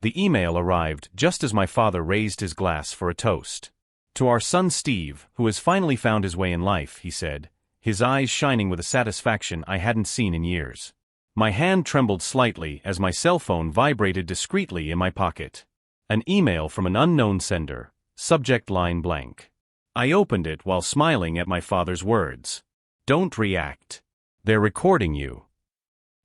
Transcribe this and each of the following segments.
The email arrived just as my father raised his glass for a toast. "To our son Steve, who has finally found his way in life," he said, his eyes shining with a satisfaction I hadn't seen in years. My hand trembled slightly as my cell phone vibrated discreetly in my pocket. An email from an unknown sender, subject line blank. I opened it while smiling at my father's words. "Don't react. They're recording you."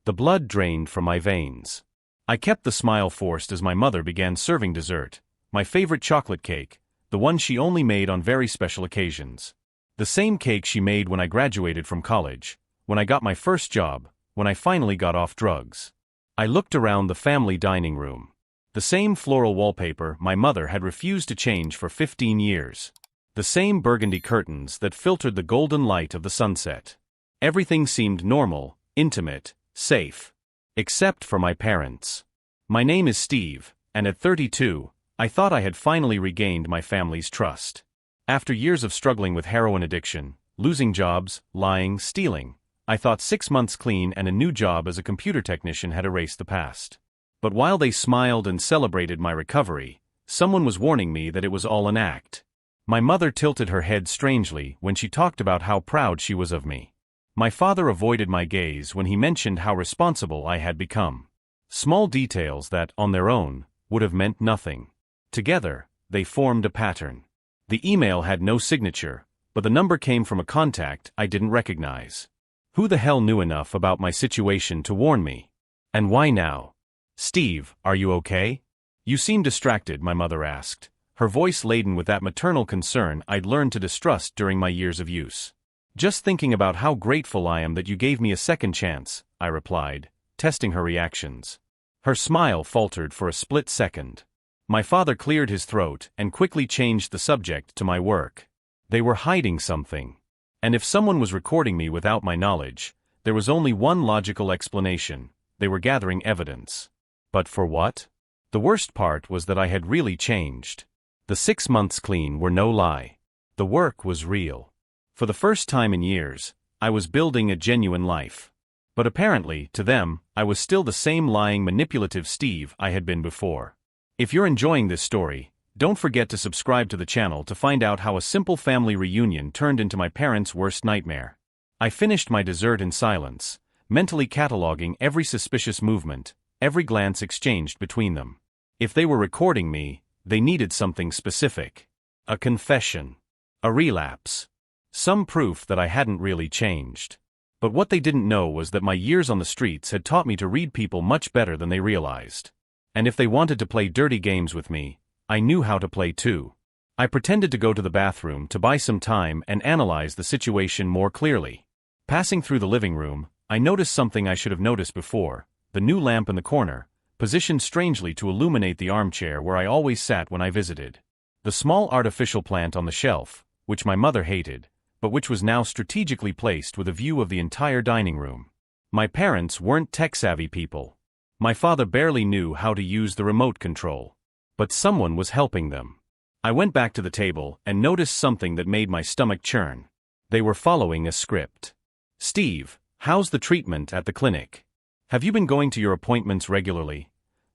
The blood drained from my veins. I kept the smile forced as my mother began serving dessert, my favorite chocolate cake, the one she only made on very special occasions. The same cake she made when I graduated from college, when I got my first job, when I finally got off drugs. I looked around the family dining room. The same floral wallpaper my mother had refused to change for 15 years. The same burgundy curtains that filtered the golden light of the sunset. Everything seemed normal, intimate, safe. Except for my parents. My name is Steve, and at 32, I thought I had finally regained my family's trust. After years of struggling with heroin addiction, losing jobs, lying, stealing, I thought 6 months clean and a new job as a computer technician had erased the past. But while they smiled and celebrated my recovery, someone was warning me that it was all an act. My mother tilted her head strangely when she talked about how proud she was of me. My father avoided my gaze when he mentioned how responsible I had become. Small details that, on their own, would have meant nothing. Together, they formed a pattern. The email had no signature, but the number came from a contact I didn't recognize. Who the hell knew enough about my situation to warn me? And why now? "Steve, are you okay? You seem distracted," my mother asked, her voice laden with that maternal concern I'd learned to distrust during my years of use. "Just thinking about how grateful I am that you gave me a second chance," I replied, testing her reactions. Her smile faltered for a split second. My father cleared his throat and quickly changed the subject to my work. They were hiding something. And if someone was recording me without my knowledge, there was only one logical explanation: they were gathering evidence. But for what? The worst part was that I had really changed. The 6 months clean were no lie. The work was real. For the first time in years, I was building a genuine life. But apparently, to them, I was still the same lying, manipulative Steve I had been before. If you're enjoying this story, don't forget to subscribe to the channel to find out how a simple family reunion turned into my parents' worst nightmare. I finished my dessert in silence, mentally cataloging every suspicious movement, every glance exchanged between them. If they were recording me, they needed something specific. A confession. A relapse. Some proof that I hadn't really changed. But what they didn't know was that my years on the streets had taught me to read people much better than they realized. And if they wanted to play dirty games with me, I knew how to play too. I pretended to go to the bathroom to buy some time and analyze the situation more clearly. Passing through the living room, I noticed something I should have noticed before: the new lamp in the corner, positioned strangely to illuminate the armchair where I always sat when I visited. The small artificial plant on the shelf, which my mother hated, but which was now strategically placed with a view of the entire dining room. My parents weren't tech-savvy people. My father barely knew how to use the remote control. But someone was helping them. I went back to the table and noticed something that made my stomach churn. They were following a script. "Steve, how's the treatment at the clinic? Have you been going to your appointments regularly?"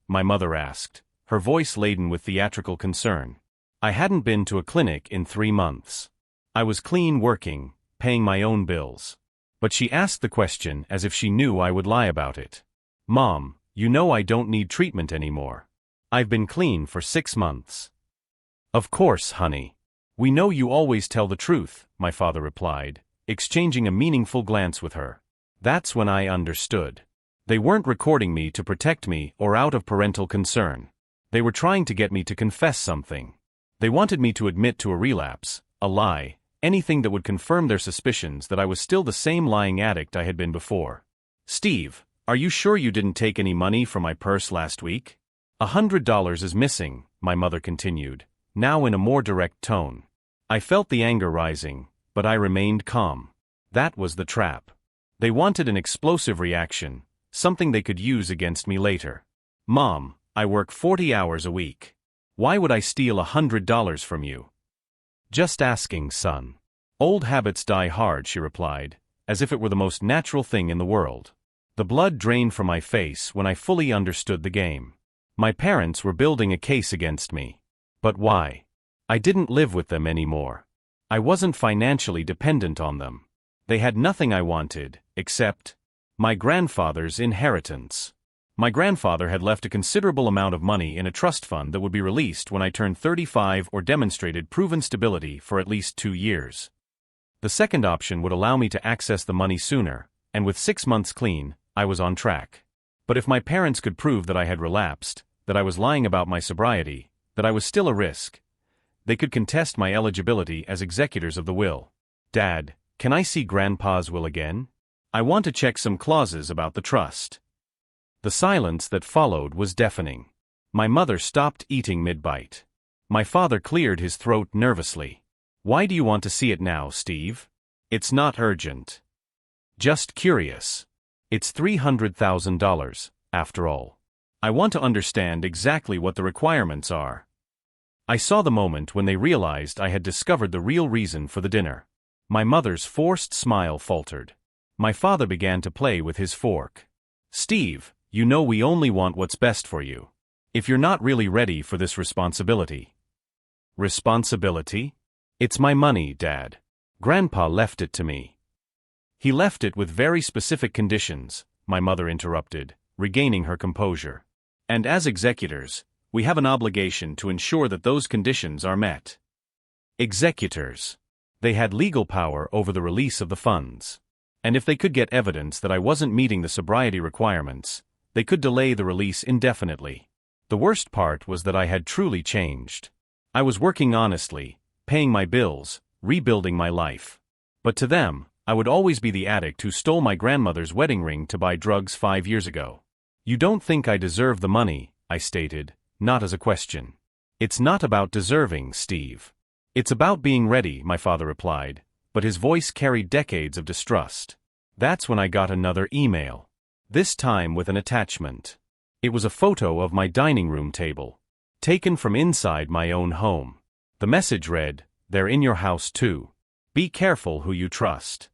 my mother asked, her voice laden with theatrical concern. I hadn't been to a clinic in 3 months. I was clean, working, paying my own bills. But she asked the question as if she knew I would lie about it. "Mom, you know I don't need treatment anymore. I've been clean for 6 months." "Of course, honey. We know you always tell the truth," my father replied, exchanging a meaningful glance with her. That's when I understood. They weren't recording me to protect me or out of parental concern. They were trying to get me to confess something. They wanted me to admit to a relapse, a lie, anything that would confirm their suspicions that I was still the same lying addict I had been before. "Steve, are you sure you didn't take any money from my purse last week? $100 is missing," my mother continued, now in a more direct tone. I felt the anger rising, but I remained calm. That was the trap. They wanted an explosive reaction, something they could use against me later. "Mom, I work 40 hours a week. Why would I steal $100 from you?" "Just asking, son. Old habits die hard," she replied, as if it were the most natural thing in the world. The blood drained from my face when I fully understood the game. My parents were building a case against me. But why? I didn't live with them anymore. I wasn't financially dependent on them. They had nothing I wanted, except my grandfather's inheritance. My grandfather had left a considerable amount of money in a trust fund that would be released when I turned 35 or demonstrated proven stability for at least 2 years. The second option would allow me to access the money sooner, and with 6 months clean, I was on track. But if my parents could prove that I had relapsed, that I was lying about my sobriety, that I was still a risk, they could contest my eligibility as executors of the will. Dad, can I see Grandpa's will again? I want to check some clauses about the trust. The silence that followed was deafening. My mother stopped eating mid-bite. My father cleared his throat nervously. Why do you want to see it now, Steve? It's not urgent. Just curious. It's $300,000, after all. I want to understand exactly what the requirements are. I saw the moment when they realized I had discovered the real reason for the dinner. My mother's forced smile faltered. My father began to play with his fork. Steve, you know we only want what's best for you. If you're not really ready for this responsibility. Responsibility? It's my money, Dad. Grandpa left it to me. He left it with very specific conditions, my mother interrupted, regaining her composure. And as executors, we have an obligation to ensure that those conditions are met. Executors. They had legal power over the release of the funds. And if they could get evidence that I wasn't meeting the sobriety requirements, they could delay the release indefinitely. The worst part was that I had truly changed. I was working honestly, paying my bills, rebuilding my life. But to them, I would always be the addict who stole my grandmother's wedding ring to buy drugs 5 years ago. You don't think I deserve the money, I stated, not as a question. It's not about deserving, Steve. It's about being ready, my father replied, but his voice carried decades of distrust. That's when I got another email. This time with an attachment. It was a photo of my dining room table, taken from inside my own home. The message read, "They're in your house too. Be careful who you trust."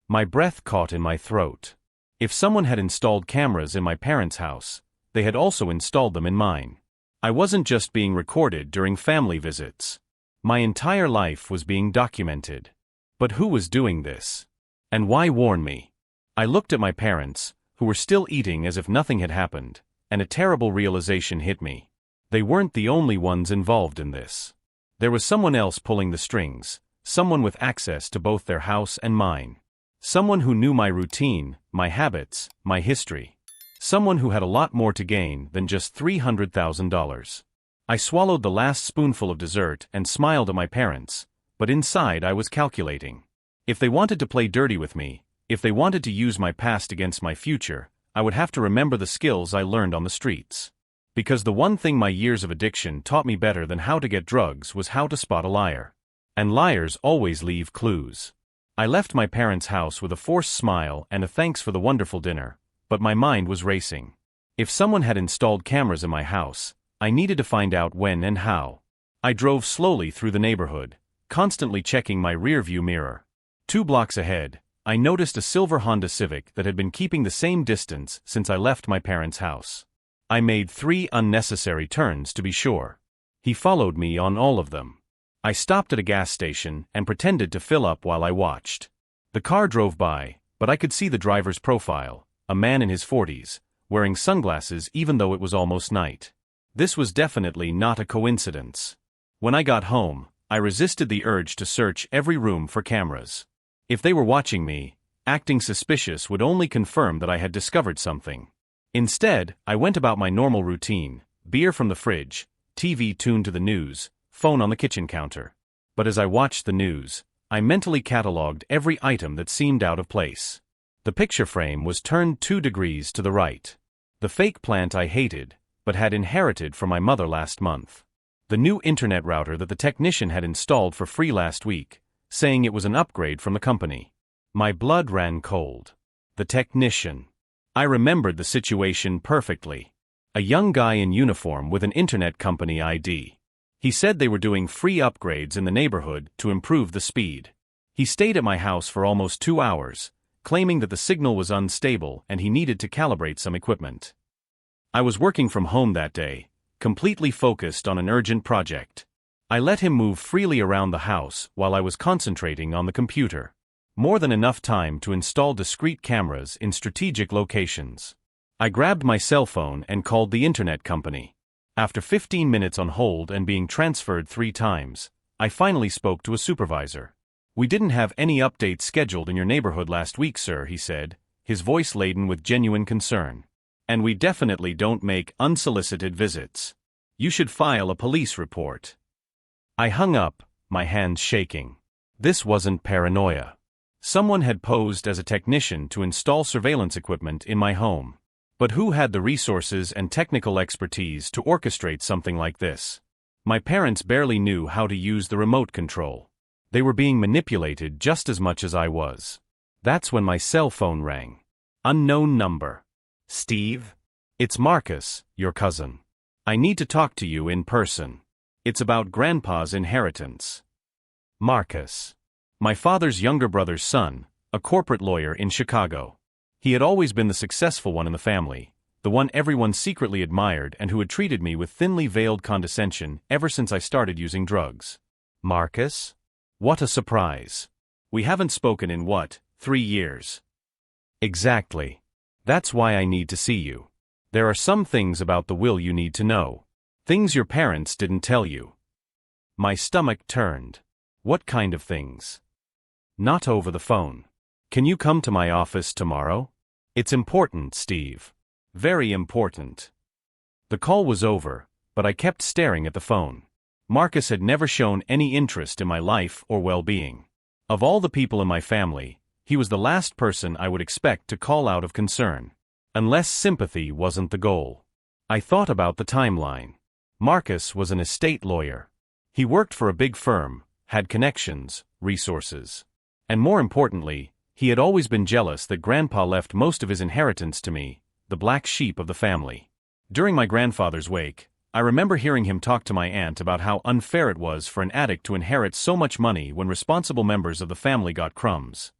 My breath caught in my throat. If someone had installed cameras in my parents' house, they had also installed them in mine. I wasn't just being recorded during family visits. My entire life was being documented. But who was doing this? And why warn me? I looked at my parents, who were still eating as if nothing had happened, and a terrible realization hit me. They weren't the only ones involved in this. There was someone else pulling the strings, someone with access to both their house and mine. Someone who knew my routine, my habits, my history. Someone who had a lot more to gain than just $300,000. I swallowed the last spoonful of dessert and smiled at my parents, but inside I was calculating. If they wanted to play dirty with me, if they wanted to use my past against my future, I would have to remember the skills I learned on the streets. Because the one thing my years of addiction taught me better than how to get drugs was how to spot a liar. And liars always leave clues. I left my parents' house with a forced smile and a thanks for the wonderful dinner, but my mind was racing. If someone had installed cameras in my house, I needed to find out when and how. I drove slowly through the neighborhood, constantly checking my rearview mirror. 2 blocks ahead, I noticed a silver Honda Civic that had been keeping the same distance since I left my parents' house. I made 3 unnecessary turns to be sure. He followed me on all of them. I stopped at a gas station and pretended to fill up while I watched. The car drove by, but I could see the driver's profile, a man in his 40s, wearing sunglasses even though it was almost night. This was definitely not a coincidence. When I got home, I resisted the urge to search every room for cameras. If they were watching me, acting suspicious would only confirm that I had discovered something. Instead, I went about my normal routine, beer from the fridge, TV tuned to the news, phone on the kitchen counter. But as I watched the news, I mentally catalogued every item that seemed out of place. The picture frame was turned 2 degrees to the right. The fake plant I hated, but had inherited from my mother last month. The new internet router that the technician had installed for free last week, saying it was an upgrade from the company. My blood ran cold. The technician. I remembered the situation perfectly. A young guy in uniform with an internet company ID. He said they were doing free upgrades in the neighborhood to improve the speed. He stayed at my house for almost 2 hours, claiming that the signal was unstable and he needed to calibrate some equipment. I was working from home that day, completely focused on an urgent project. I let him move freely around the house while I was concentrating on the computer. More than enough time to install discrete cameras in strategic locations. I grabbed my cell phone and called the internet company. After 15 minutes on hold and being transferred 3 times, I finally spoke to a supervisor. "We didn't have any updates scheduled in your neighborhood last week, sir," he said, his voice laden with genuine concern. "And we definitely don't make unsolicited visits. You should file a police report." I hung up, my hands shaking. This wasn't paranoia. Someone had posed as a technician to install surveillance equipment in my home. But who had the resources and technical expertise to orchestrate something like this? My parents barely knew how to use the remote control. They were being manipulated just as much as I was. That's when my cell phone rang. Unknown number. "Steve? It's Marcus, your cousin. I need to talk to you in person. It's about Grandpa's inheritance." Marcus. My father's younger brother's son, a corporate lawyer in Chicago. He had always been the successful one in the family, the one everyone secretly admired and who had treated me with thinly veiled condescension ever since I started using drugs. Marcus? What a surprise. We haven't spoken in 3 years? Exactly. That's why I need to see you. There are some things about the will you need to know. Things your parents didn't tell you. My stomach turned. What kind of things? Not over the phone. Can you come to my office tomorrow? It's important, Steve. Very important. The call was over, but I kept staring at the phone. Marcus had never shown any interest in my life or well-being. Of all the people in my family, he was the last person I would expect to call out of concern. Unless sympathy wasn't the goal. I thought about the timeline. Marcus was an estate lawyer. He worked for a big firm, had connections, resources. And more importantly, he had always been jealous that Grandpa left most of his inheritance to me, the black sheep of the family. During my grandfather's wake, I remember hearing him talk to my aunt about how unfair it was for an addict to inherit so much money when responsible members of the family got crumbs.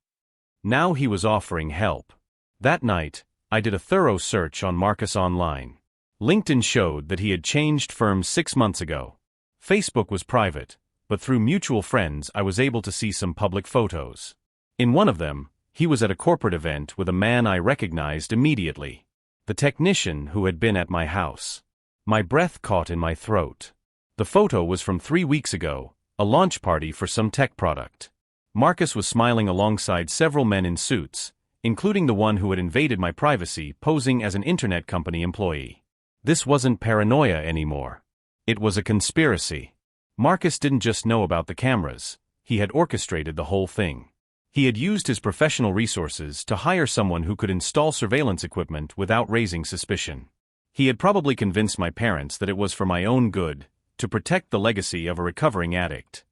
Now he was offering help. That night, I did a thorough search on Marcus online. LinkedIn showed that he had changed firms 6 months ago. Facebook was private, but through mutual friends I was able to see some public photos. In one of them, he was at a corporate event with a man I recognized immediately. The technician who had been at my house. My breath caught in my throat. The photo was from 3 weeks ago, a launch party for some tech product. Marcus was smiling alongside several men in suits, including the one who had invaded my privacy posing as an internet company employee. This wasn't paranoia anymore. It was a conspiracy. Marcus didn't just know about the cameras, he had orchestrated the whole thing. He had used his professional resources to hire someone who could install surveillance equipment without raising suspicion. He had probably convinced my parents that it was for my own good, to protect the legacy of a recovering addict.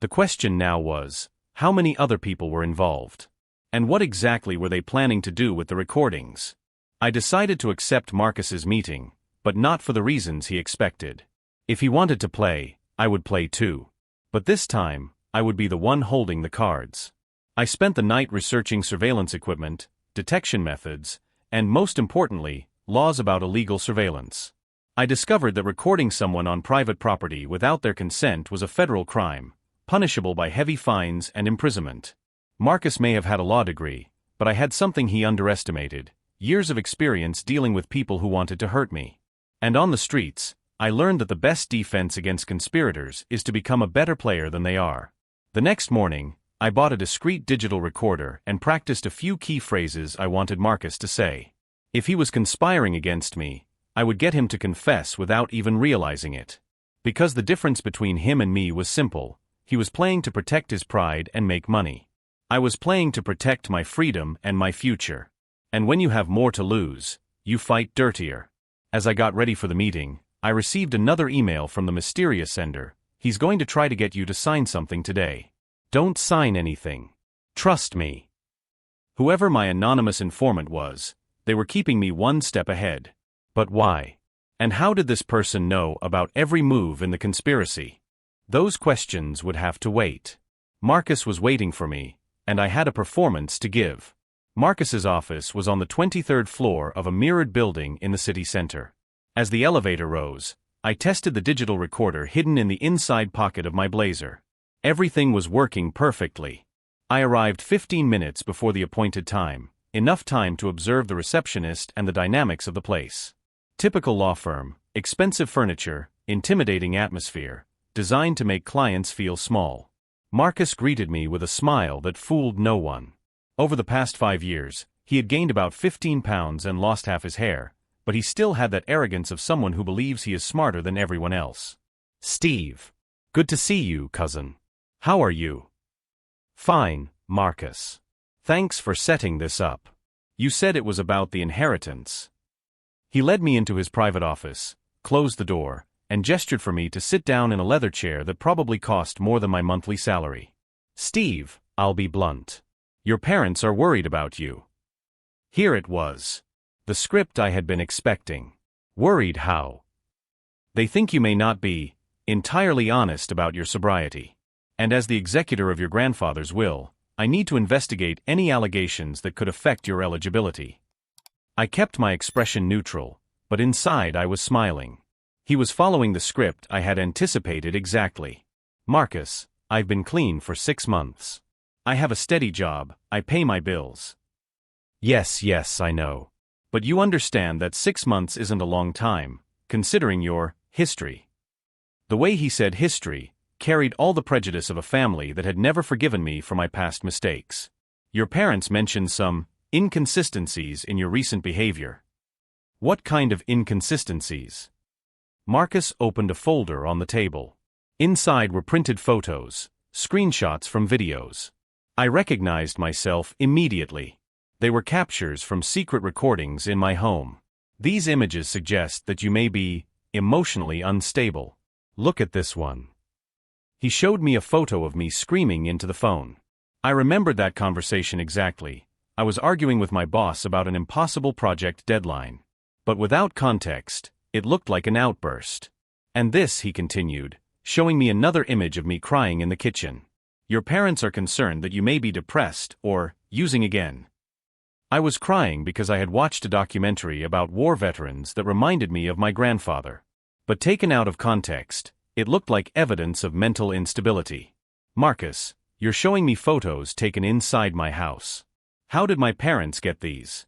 The question now was, how many other people were involved? And what exactly were they planning to do with the recordings? I decided to accept Marcus's meeting, but not for the reasons he expected. If he wanted to play, I would play too. But this time, I would be the one holding the cards. I spent the night researching surveillance equipment, detection methods, and most importantly, laws about illegal surveillance. I discovered that recording someone on private property without their consent was a federal crime, punishable by heavy fines and imprisonment. Marcus may have had a law degree, but I had something he underestimated: years of experience dealing with people who wanted to hurt me. And on the streets, I learned that the best defense against conspirators is to become a better player than they are. The next morning, I bought a discreet digital recorder and practiced a few key phrases I wanted Marcus to say. If he was conspiring against me, I would get him to confess without even realizing it. Because the difference between him and me was simple: he was playing to protect his pride and make money. I was playing to protect my freedom and my future. And when you have more to lose, you fight dirtier. As I got ready for the meeting, I received another email from the mysterious sender. "He's going to try to get you to sign something today. Don't sign anything. Trust me." Whoever my anonymous informant was, they were keeping me one step ahead. But why? And how did this person know about every move in the conspiracy? Those questions would have to wait. Marcus was waiting for me, and I had a performance to give. Marcus's office was on the 23rd floor of a mirrored building in the city center. As the elevator rose, I tested the digital recorder hidden in the inside pocket of my blazer. Everything was working perfectly. I arrived 15 minutes before the appointed time, enough time to observe the receptionist and the dynamics of the place. Typical law firm, expensive furniture, intimidating atmosphere, designed to make clients feel small. Marcus greeted me with a smile that fooled no one. Over the past 5 years, he had gained about 15 pounds and lost half his hair, but he still had that arrogance of someone who believes he is smarter than everyone else. "Steve. Good to see you, cousin. How are you?" "Fine, Marcus. Thanks for setting this up. You said it was about the inheritance." He led me into his private office, closed the door, and gestured for me to sit down in a leather chair that probably cost more than my monthly salary. "Steve, I'll be blunt. Your parents are worried about you." Here it was. The script I had been expecting. Worried how? "They think you may not be entirely honest about your sobriety. And as the executor of your grandfather's will, I need to investigate any allegations that could affect your eligibility." I kept my expression neutral, but inside I was smiling. He was following the script I had anticipated exactly. "Marcus, I've been clean for 6 months. I have a steady job, I pay my bills." Yes, I know. But you understand that 6 months isn't a long time, considering your history." The way he said history carried all the prejudice of a family that had never forgiven me for my past mistakes. "Your parents mentioned some inconsistencies in your recent behavior." "What kind of inconsistencies?" Marcus opened a folder on the table. Inside were printed photos, screenshots from videos. I recognized myself immediately. They were captures from secret recordings in my home. "These images suggest that you may be emotionally unstable. Look at this one." He showed me a photo of me screaming into the phone. I remembered that conversation exactly. I was arguing with my boss about an impossible project deadline. But without context, it looked like an outburst. "And this," he continued, showing me another image of me crying in the kitchen. "Your parents are concerned that you may be depressed or using again." I was crying because I had watched a documentary about war veterans that reminded me of my grandfather. But taken out of context, it looked like evidence of mental instability. "Marcus, you're showing me photos taken inside my house. How did my parents get these?"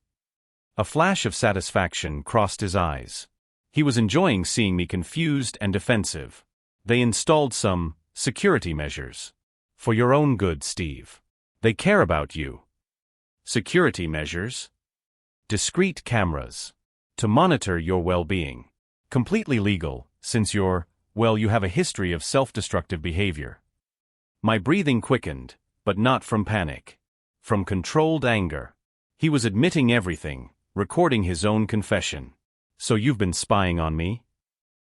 A flash of satisfaction crossed his eyes. He was enjoying seeing me confused and defensive. "They installed some security measures. For your own good, Steve. They care about you." "Security measures?" "Discreet cameras. To monitor your well-being. Completely legal, since you have a history of self-destructive behavior." My breathing quickened, but not from panic. From controlled anger. He was admitting everything, recording his own confession. "So you've been spying on me?"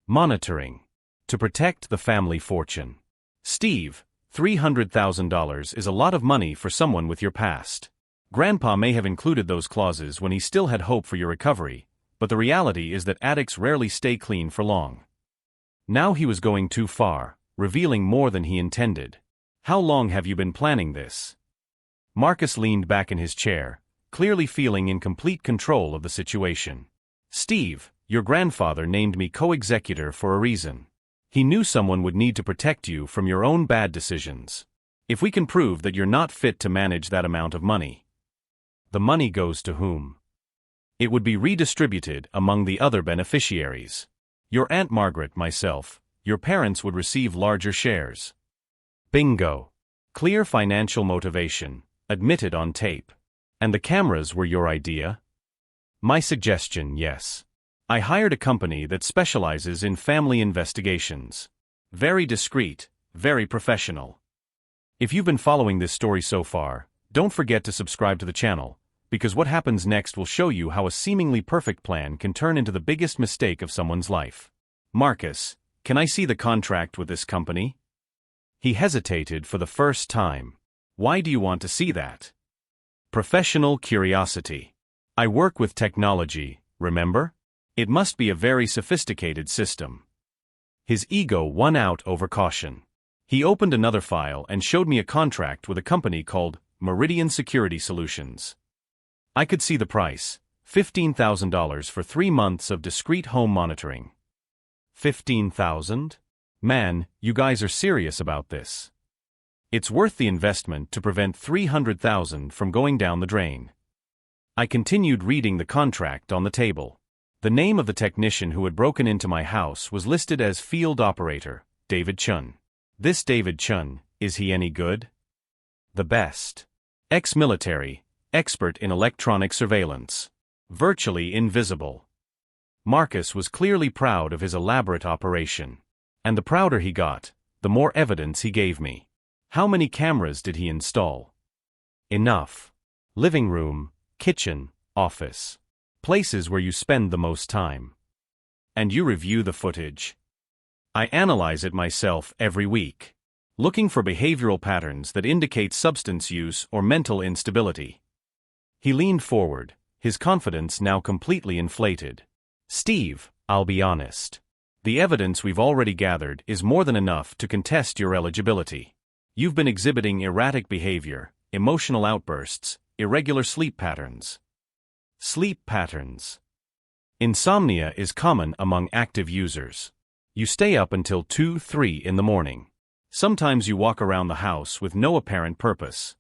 "Monitoring. To protect the family fortune." "Steve, $300,000 is a lot of money for someone with your past. Grandpa may have included those clauses when he still had hope for your recovery, but the reality is that addicts rarely stay clean for long." Now he was going too far, revealing more than he intended. "How long have you been planning this?" Marcus leaned back in his chair, clearly feeling in complete control of the situation. "Steve, your grandfather named me co-executor for a reason. He knew someone would need to protect you from your own bad decisions. If we can prove that you're not fit to manage that amount of money." "The money goes to whom?" "It would be redistributed among the other beneficiaries. Your Aunt Margaret, myself, your parents would receive larger shares." Bingo. Clear financial motivation, admitted on tape. "And the cameras were your idea?" "My suggestion, yes. I hired a company that specializes in family investigations. Very discreet, very professional." If you've been following this story so far, don't forget to subscribe to the channel, because what happens next will show you how a seemingly perfect plan can turn into the biggest mistake of someone's life. "Marcus, can I see the contract with this company?" He hesitated for the first time. "Why do you want to see that?" "Professional curiosity. I work with technology, remember? It must be a very sophisticated system." His ego won out over caution. He opened another file and showed me a contract with a company called Meridian Security Solutions. I could see the price, $15,000 for 3 months of discreet home monitoring. 15,000? Man, you guys are serious about this. It's worth the investment to prevent 300,000 from going down the drain. I continued reading the contract on the table. The name of the technician who had broken into my house was listed as Field Operator, David Chun. This David Chun, is he any good? The best. Ex-military, expert in electronic surveillance. Virtually invisible. Marcus was clearly proud of his elaborate operation. And the prouder he got, the more evidence he gave me. How many cameras did he install? Enough. Living room, kitchen, office. Places where you spend the most time. And you review the footage. I analyze it myself every week, looking for behavioral patterns that indicate substance use or mental instability. He leaned forward, his confidence now completely inflated. Steve, I'll be honest. The evidence we've already gathered is more than enough to contest your eligibility. You've been exhibiting erratic behavior, emotional outbursts, irregular sleep patterns. Sleep patterns. Insomnia is common among active users. You stay up until 2-3 in the morning. Sometimes you walk around the house with no apparent purpose.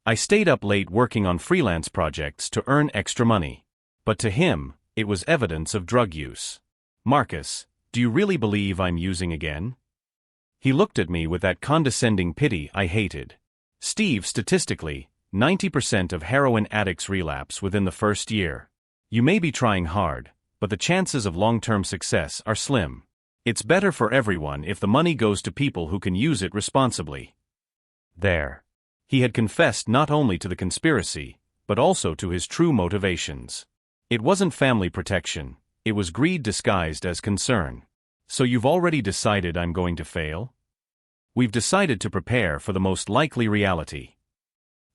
I stayed up late working on freelance projects to earn extra money. But to him, it was evidence of drug use. Marcus, do you really believe I'm using again? He looked at me with that condescending pity I hated. Steve, statistically, 90% of heroin addicts relapse within the first year. You may be trying hard, but the chances of long-term success are slim. It's better for everyone if the money goes to people who can use it responsibly. There. He had confessed not only to the conspiracy, but also to his true motivations. It wasn't family protection, it was greed disguised as concern. So you've already decided I'm going to fail? We've decided to prepare for the most likely reality.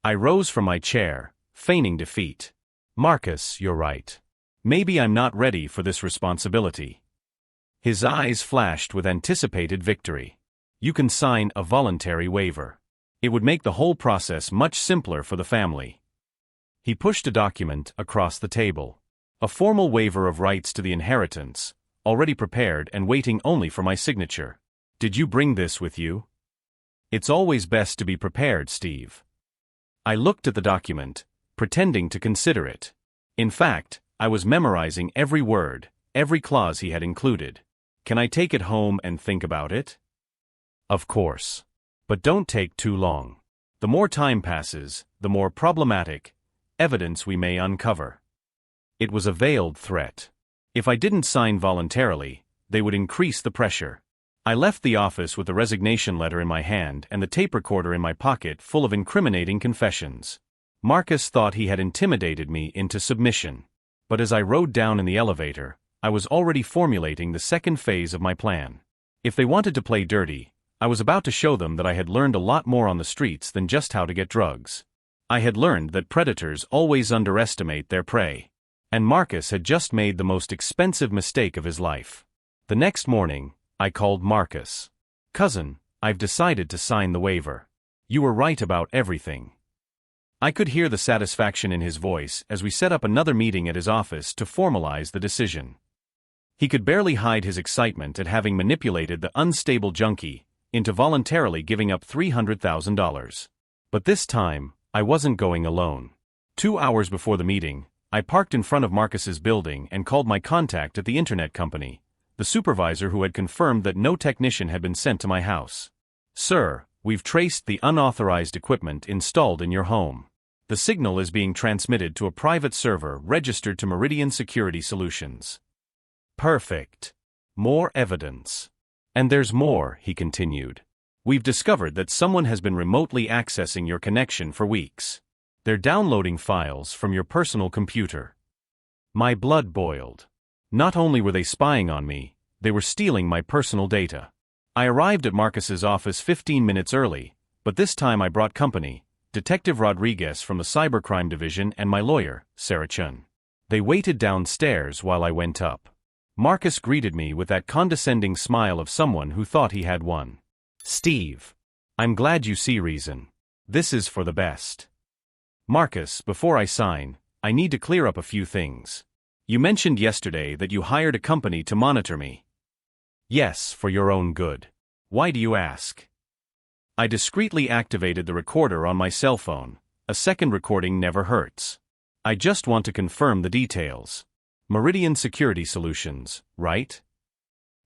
I rose from my chair, feigning defeat. Marcus, you're right. Maybe I'm not ready for this responsibility. His eyes flashed with anticipated victory. You can sign a voluntary waiver. It would make the whole process much simpler for the family. He pushed a document across the table. A formal waiver of rights to the inheritance, already prepared and waiting only for my signature. Did you bring this with you? It's always best to be prepared, Steve. I looked at the document, pretending to consider it. In fact, I was memorizing every word, every clause he had included. Can I take it home and think about it? Of course. But don't take too long. The more time passes, the more problematic evidence we may uncover. It was a veiled threat. If I didn't sign voluntarily, they would increase the pressure. I left the office with the resignation letter in my hand and the tape recorder in my pocket full of incriminating confessions. Marcus thought he had intimidated me into submission. But as I rode down in the elevator, I was already formulating the second phase of my plan. If they wanted to play dirty, I was about to show them that I had learned a lot more on the streets than just how to get drugs. I had learned that predators always underestimate their prey. And Marcus had just made the most expensive mistake of his life. The next morning, I called Marcus. Cousin, I've decided to sign the waiver. You were right about everything. I could hear the satisfaction in his voice as we set up another meeting at his office to formalize the decision. He could barely hide his excitement at having manipulated the unstable junkie into voluntarily giving up $300,000. But this time, I wasn't going alone. 2 hours before the meeting, I parked in front of Marcus's building and called my contact at the internet company, the supervisor who had confirmed that no technician had been sent to my house. Sir, we've traced the unauthorized equipment installed in your home. The signal is being transmitted to a private server registered to Meridian Security Solutions. Perfect. More evidence. And there's more, he continued. We've discovered that someone has been remotely accessing your connection for weeks. They're downloading files from your personal computer. My blood boiled. Not only were they spying on me, they were stealing my personal data. I arrived at Marcus's office 15 minutes early, but this time I brought company, Detective Rodriguez from the Cybercrime Division and my lawyer, Sarah Chun. They waited downstairs while I went up. Marcus greeted me with that condescending smile of someone who thought he had won. Steve, I'm glad you see reason. This is for the best. Marcus, before I sign, I need to clear up a few things. You mentioned yesterday that you hired a company to monitor me. Yes, for your own good. Why do you ask? I discreetly activated the recorder on my cell phone. A second recording never hurts. I just want to confirm the details. Meridian Security Solutions, right?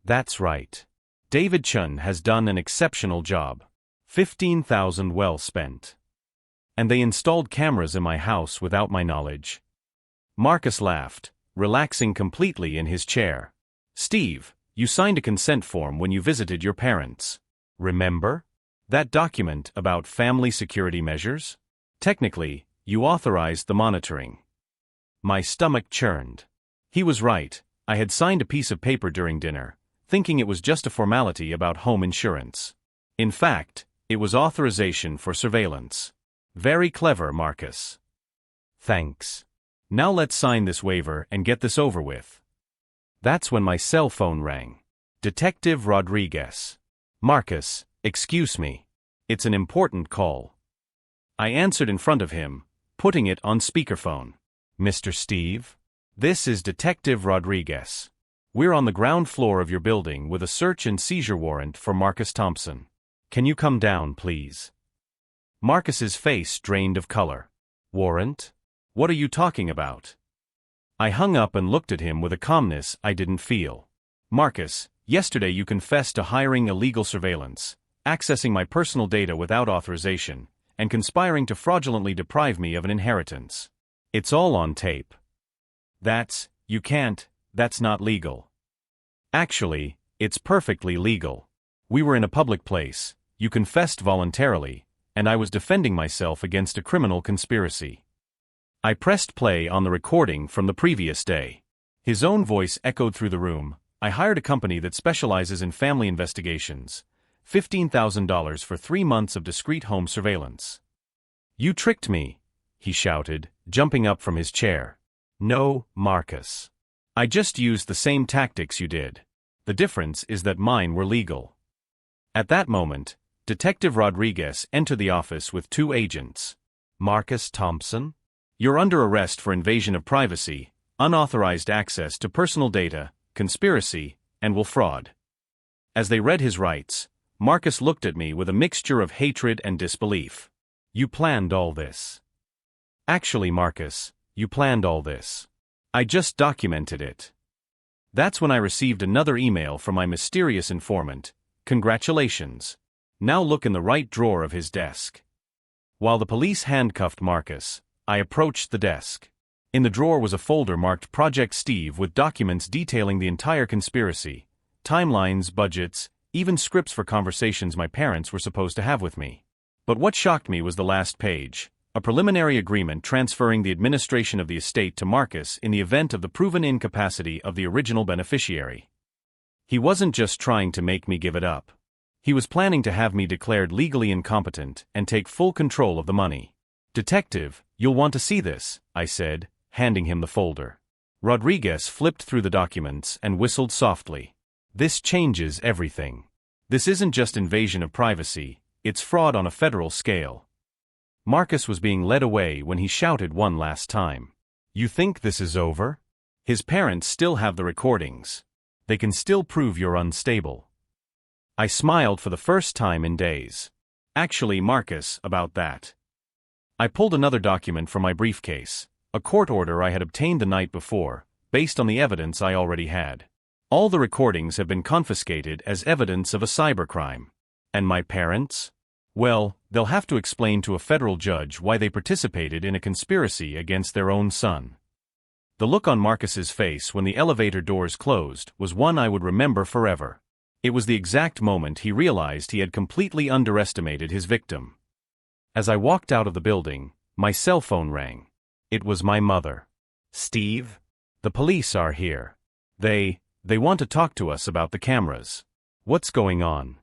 That's right. David Chun has done an exceptional job. 15,000 well spent. And they installed cameras in my house without my knowledge. Marcus laughed, relaxing completely in his chair. Steve, you signed a consent form when you visited your parents. Remember? That document about family security measures? Technically, you authorized the monitoring. My stomach churned. He was right. I had signed a piece of paper during dinner, thinking it was just a formality about home insurance. In fact, it was authorization for surveillance. Very clever, Marcus. Thanks. Now let's sign this waiver and get this over with. That's when my cell phone rang. Detective Rodriguez. Marcus, excuse me. It's an important call. I answered in front of him, putting it on speakerphone. Mr. Steve? This is Detective Rodriguez. We're on the ground floor of your building with a search and seizure warrant for Marcus Thompson. Can you come down, please? Marcus's face drained of color. Warrant? What are you talking about? I hung up and looked at him with a calmness I didn't feel. Marcus, yesterday you confessed to hiring illegal surveillance, accessing my personal data without authorization, and conspiring to fraudulently deprive me of an inheritance. It's all on tape. That's not legal. Actually, it's perfectly legal. We were in a public place, you confessed voluntarily, and I was defending myself against a criminal conspiracy. I pressed play on the recording from the previous day. His own voice echoed through the room. I hired a company that specializes in family investigations. $15,000 for 3 months of discreet home surveillance. You tricked me, he shouted, jumping up from his chair. No, Marcus. I just used the same tactics you did. The difference is that mine were legal. At that moment, Detective Rodriguez entered the office with 2 agents. Marcus Thompson? You're under arrest for invasion of privacy, unauthorized access to personal data, conspiracy, and will fraud. As they read his rights, Marcus looked at me with a mixture of hatred and disbelief. You planned all this. Actually, Marcus, you planned all this. I just documented it. That's when I received another email from my mysterious informant. Congratulations. Now look in the right drawer of his desk. While the police handcuffed Marcus, I approached the desk. In the drawer was a folder marked Project Steve with documents detailing the entire conspiracy, timelines, budgets, even scripts for conversations my parents were supposed to have with me. But what shocked me was the last page, a preliminary agreement transferring the administration of the estate to Marcus in the event of the proven incapacity of the original beneficiary. He wasn't just trying to make me give it up. He was planning to have me declared legally incompetent and take full control of the money. Detective, you'll want to see this, I said, handing him the folder. Rodriguez flipped through the documents and whistled softly. This changes everything. This isn't just invasion of privacy, it's fraud on a federal scale. Marcus was being led away when he shouted one last time. You think this is over? His parents still have the recordings. They can still prove you're unstable. I smiled for the first time in days. Actually, Marcus, about that. I pulled another document from my briefcase, a court order I had obtained the night before, based on the evidence I already had. All the recordings have been confiscated as evidence of a cybercrime. And my parents? Well, they'll have to explain to a federal judge why they participated in a conspiracy against their own son. The look on Marcus's face when the elevator doors closed was one I would remember forever. It was the exact moment he realized he had completely underestimated his victim. As I walked out of the building, my cell phone rang. It was my mother. Steve? The police are here. They want to talk to us about the cameras. What's going on?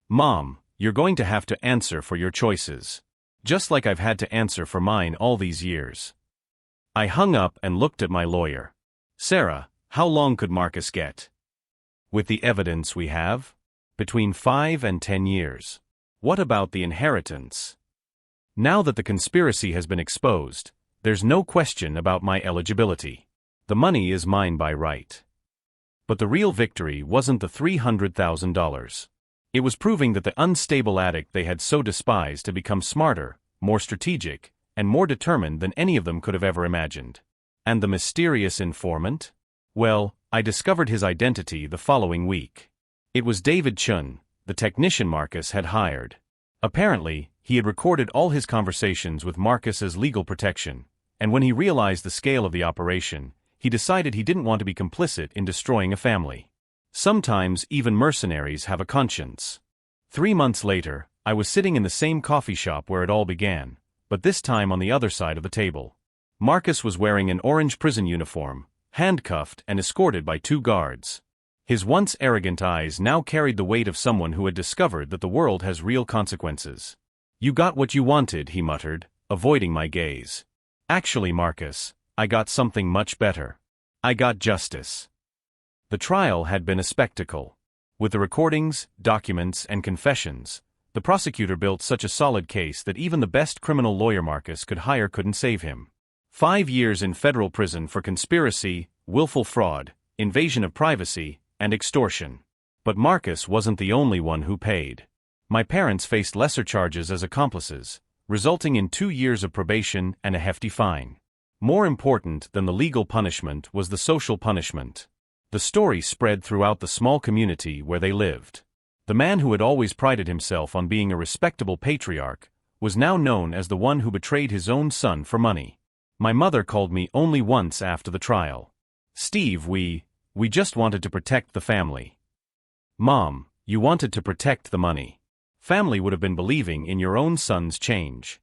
Mom, you're going to have to answer for your choices. Just like I've had to answer for mine all these years. I hung up and looked at my lawyer. Sarah, how long could Marcus get? With the evidence we have? Between 5 and 10 years. What about the inheritance? Now that the conspiracy has been exposed, There's no question about my eligibility. The money is mine by right. But the real victory wasn't the $300,000. It was proving that the unstable addict they had so despised had become smarter, more strategic, and more determined than any of them could have ever imagined. And the mysterious informant? Well, I discovered his identity the following week. It was David Chun, the technician Marcus had hired. Apparently, he had recorded all his conversations with Marcus as legal protection, and when he realized the scale of the operation, he decided he didn't want to be complicit in destroying a family. Sometimes even mercenaries have a conscience. 3 months later, I was sitting in the same coffee shop where it all began, but this time on the other side of the table. Marcus was wearing an orange prison uniform, handcuffed and escorted by 2 guards. His once arrogant eyes now carried the weight of someone who had discovered that the world has real consequences. "You got what you wanted," he muttered, avoiding my gaze. "Actually, Marcus, I got something much better. I got justice." The trial had been a spectacle. With the recordings, documents, and confessions, the prosecutor built such a solid case that even the best criminal lawyer Marcus could hire couldn't save him. 5 years in federal prison for conspiracy, willful fraud, invasion of privacy, and extortion. But Marcus wasn't the only one who paid. My parents faced lesser charges as accomplices, resulting in 2 years of probation and a hefty fine. More important than the legal punishment was the social punishment. The story spread throughout the small community where they lived. The man who had always prided himself on being a respectable patriarch was now known as the one who betrayed his own son for money. My mother called me only once after the trial. "Steve, we just wanted to protect the family." "Mom, you wanted to protect the money. Family would have been believing in your own son's change."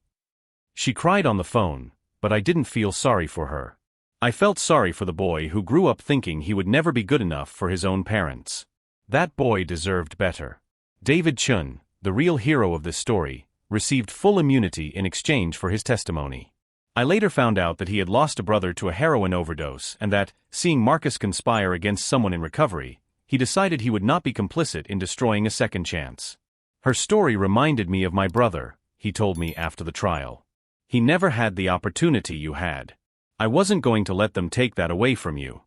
She cried on the phone, but I didn't feel sorry for her. I felt sorry for the boy who grew up thinking he would never be good enough for his own parents. That boy deserved better. David Chun, the real hero of this story, received full immunity in exchange for his testimony. I later found out that he had lost a brother to a heroin overdose and that, seeing Marcus conspire against someone in recovery, he decided he would not be complicit in destroying a second chance. "Her story reminded me of my brother," he told me after the trial. "He never had the opportunity you had. I wasn't going to let them take that away from you."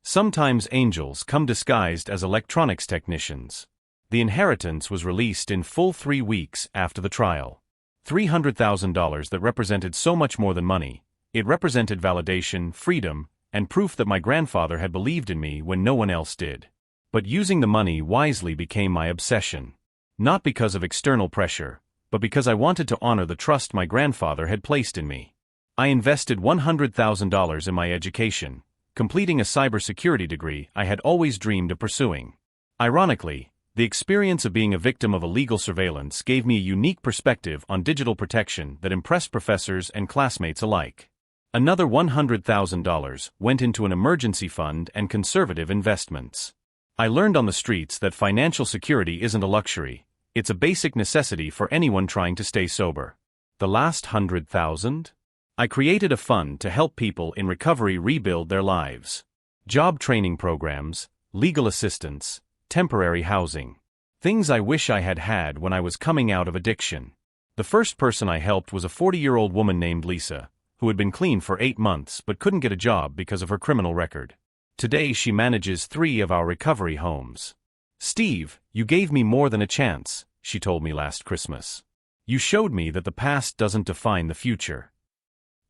Sometimes angels come disguised as electronics technicians. The inheritance was released in full 3 weeks after the trial. $300,000 that represented so much more than money. It represented validation, freedom, and proof that my grandfather had believed in me when no one else did. But using the money wisely became my obsession. Not because of external pressure, but because I wanted to honor the trust my grandfather had placed in me. I invested $100,000 in my education, completing a cybersecurity degree I had always dreamed of pursuing. Ironically, the experience of being a victim of illegal surveillance gave me a unique perspective on digital protection that impressed professors and classmates alike. Another $100,000 went into an emergency fund and conservative investments. I learned on the streets that financial security isn't a luxury, it's a basic necessity for anyone trying to stay sober. The last $100,000? I created a fund to help people in recovery rebuild their lives. Job training programs, legal assistance, temporary housing. Things I wish I had had when I was coming out of addiction. The first person I helped was a 40-year-old woman named Lisa, who had been clean for 8 months but couldn't get a job because of her criminal record. Today she manages 3 of our recovery homes. "Steve, you gave me more than a chance," she told me last Christmas. "You showed me that the past doesn't define the future."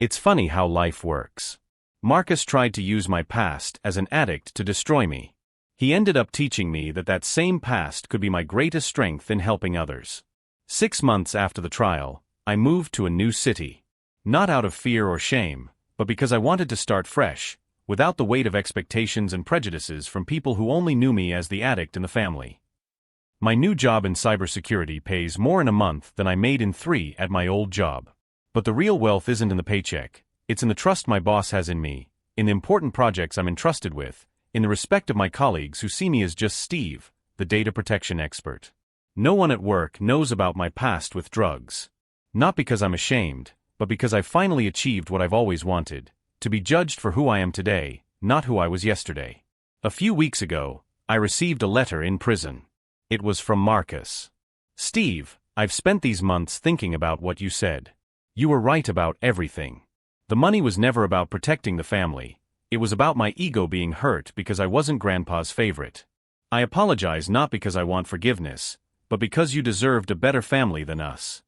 It's funny how life works. Marcus tried to use my past as an addict to destroy me. He ended up teaching me that that same past could be my greatest strength in helping others. 6 months after the trial, I moved to a new city. Not out of fear or shame, but because I wanted to start fresh, without the weight of expectations and prejudices from people who only knew me as the addict in the family. My new job in cybersecurity pays more in a month than I made in 3 at my old job. But the real wealth isn't in the paycheck, it's in the trust my boss has in me, in the important projects I'm entrusted with, in the respect of my colleagues who see me as just Steve, the data protection expert. No one at work knows about my past with drugs. Not because I'm ashamed, but because I've finally achieved what I've always wanted, to be judged for who I am today, not who I was yesterday. A few weeks ago, I received a letter in prison. It was from Marcus. "Steve, I've spent these months thinking about what you said. You were right about everything. The money was never about protecting the family. It was about my ego being hurt because I wasn't Grandpa's favorite. I apologize not because I want forgiveness, but because you deserved a better family than us.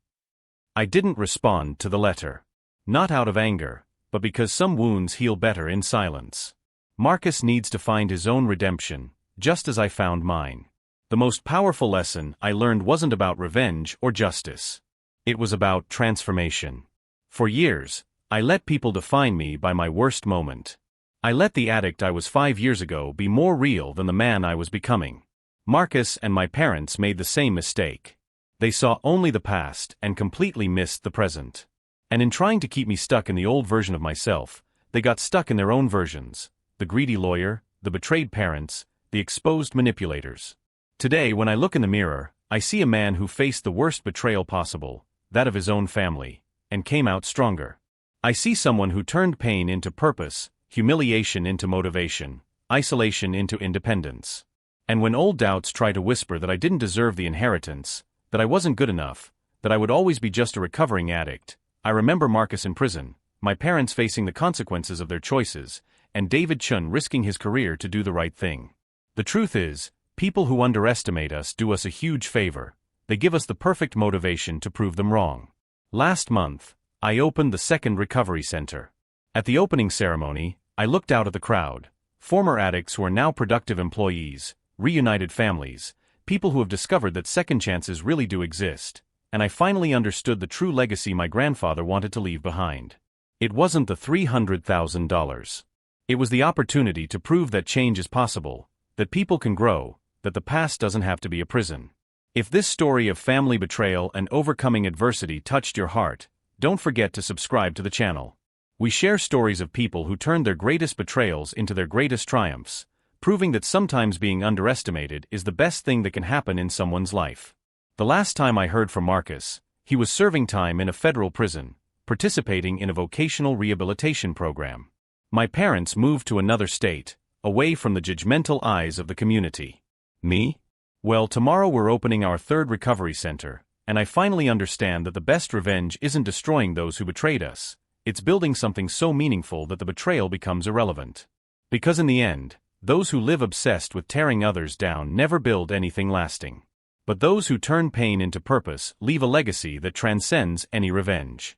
I didn't respond to the letter. Not out of anger, but because some wounds heal better in silence. Marcus needs to find his own redemption, just as I found mine. The most powerful lesson I learned wasn't about revenge or justice. It was about transformation. For years, I let people define me by my worst moment. I let the addict I was 5 years ago be more real than the man I was becoming. Marcus and my parents made the same mistake. They saw only the past and completely missed the present. And in trying to keep me stuck in the old version of myself, they got stuck in their own versions: the greedy lawyer, the betrayed parents, the exposed manipulators. Today, when I look in the mirror, I see a man who faced the worst betrayal possible, that of his own family, and came out stronger. I see someone who turned pain into purpose, humiliation into motivation, isolation into independence. And when old doubts try to whisper that I didn't deserve the inheritance, that I wasn't good enough, that I would always be just a recovering addict, I remember Marcus in prison, my parents facing the consequences of their choices, and David Chun risking his career to do the right thing. The truth is, people who underestimate us do us a huge favor. They give us the perfect motivation to prove them wrong. Last month, I opened the second recovery center. At the opening ceremony, I looked out at the crowd. Former addicts who are now productive employees, reunited families, people who have discovered that second chances really do exist. And I finally understood the true legacy my grandfather wanted to leave behind. It wasn't the $300,000. It was the opportunity to prove that change is possible, that people can grow, that the past doesn't have to be a prison. If this story of family betrayal and overcoming adversity touched your heart, don't forget to subscribe to the channel. We share stories of people who turned their greatest betrayals into their greatest triumphs, proving that sometimes being underestimated is the best thing that can happen in someone's life. The last time I heard from Marcus, he was serving time in a federal prison, participating in a vocational rehabilitation program. My parents moved to another state, away from the judgmental eyes of the community. Me? Well, tomorrow we're opening our third recovery center, and I finally understand that the best revenge isn't destroying those who betrayed us, it's building something so meaningful that the betrayal becomes irrelevant. Because in the end, those who live obsessed with tearing others down never build anything lasting. But those who turn pain into purpose leave a legacy that transcends any revenge.